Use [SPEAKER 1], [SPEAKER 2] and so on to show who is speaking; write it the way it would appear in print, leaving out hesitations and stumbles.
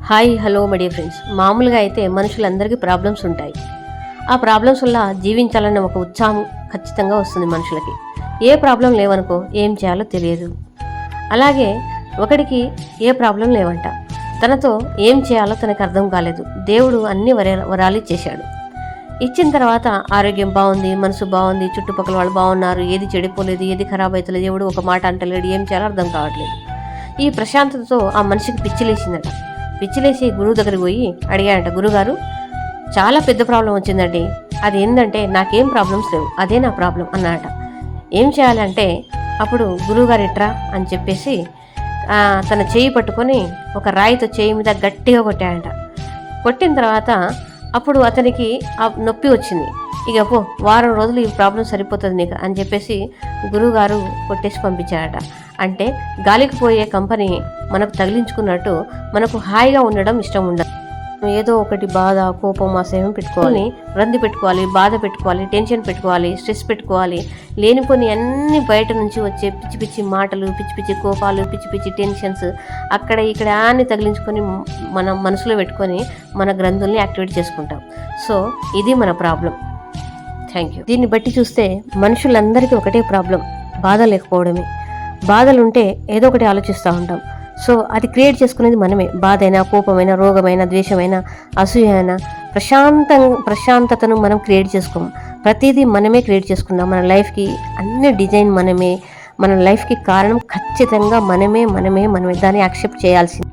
[SPEAKER 1] Hi hello my dear friends. మామూలుగా అయితే మనుషులందరికీ ప్రాబ్లమ్స్ ఉంటాయి. ఆ ప్రాబ్లమ్స్ వల్ల జీవించాలన్న ఒక ఉత్సాహం ఖచ్చితంగా వస్తుంది మనుషులకి. ఏ ప్రాబ్లం లేవనుకో ఏం చేయాలో తెలియదు. అలాగే ఒకడికి ఏ ప్రాబ్లం లేవంట, తనతో ఏం చేయాలో తనకు అర్థం కాలేదు. దేవుడు అన్ని వరాలు ఇచ్చేశాడు. ఇచ్చిన తర్వాత ఆరోగ్యం బాగుంది, మనసు బాగుంది, చుట్టుపక్కల వాళ్ళు బాగున్నారు, ఏది చెడిపోలేదు, ఏది ఖరాబ్ అవుతలేదు, దేవుడు ఒక మాట అంటలేడు, ఏం చేయాలో అర్థం కావట్లేదు. ఈ ప్రశాంతతతో ఆ మనిషికి పిచ్చిలేసిందట. పిచ్చిలేసి గురువు దగ్గరికి పోయి అడిగాడంట, గురుగారు చాలా పెద్ద ప్రాబ్లం వచ్చిందండి, అది ఏంటంటే నాకేం ప్రాబ్లమ్స్ లేవు, అదే నా ప్రాబ్లం అన్నాడట. ఏం చేయాలంటే అప్పుడు గురువుగారు ఇట్రా అని చెప్పేసి తన చేయి పట్టుకొని ఒక రాయితో చేయి మీద గట్టిగా కొట్టాడంట. కొట్టిన తర్వాత అప్పుడు అతనికి ఆ నొప్పి వచ్చింది. ఇక పో, వారం రోజులు ఈ ప్రాబ్లం సరిపోతుంది నీకు అని చెప్పేసి గురువుగారు కొట్టేసి పంపించాడట. అంటే గాలికి పోయే కంపెనీ మనకు తగిలించుకున్నట్టు మనకు హాయిగా ఉండడం ఇష్టం ఉండదు. ఏదో ఒకటి బాధ, కోపం, అసహ్యం పెట్టుకోవాలి, రంది పెట్టుకోవాలి, బాధ పెట్టుకోవాలి, టెన్షన్ పెట్టుకోవాలి, స్ట్రెస్ పెట్టుకోవాలి. లేనిపోని అన్ని బయట నుంచి వచ్చే పిచ్చి పిచ్చి మాటలు, పిచ్చి పిచ్చి కోపాలు, పిచ్చి పిచ్చి టెన్షన్స్ అక్కడ ఇక్కడ అన్ని తగిలించుకొని మన మనసులో పెట్టుకొని మన గ్రంథుల్ని యాక్టివేట్ చేసుకుంటాం. సో ఇది మన ప్రాబ్లం. Thank you. దీన్ని బట్టి చూస్తే మనుషులందరికీ ఒకటే ప్రాబ్లం, బాధ లేకపోవడమే. బాధలుంటే ఏదో ఒకటి ఆలోచిస్తూ ఉంటాం. సో అది క్రియేట్ చేసుకునేది మనమే. బాధ అయినా, కోపమైన, రోగమైన, ద్వేషమైన, అసూయ అయినా ప్రశాంతతను మనం క్రియేట్ చేసుకోము. ప్రతిదీ మనమే క్రియేట్ చేసుకున్నాం. మన లైఫ్కి అన్ని డిజైన్ మనమే. మన లైఫ్కి కారణం ఖచ్చితంగా మనమే. దాన్ని యాక్సెప్ట్ చేయాల్సింది.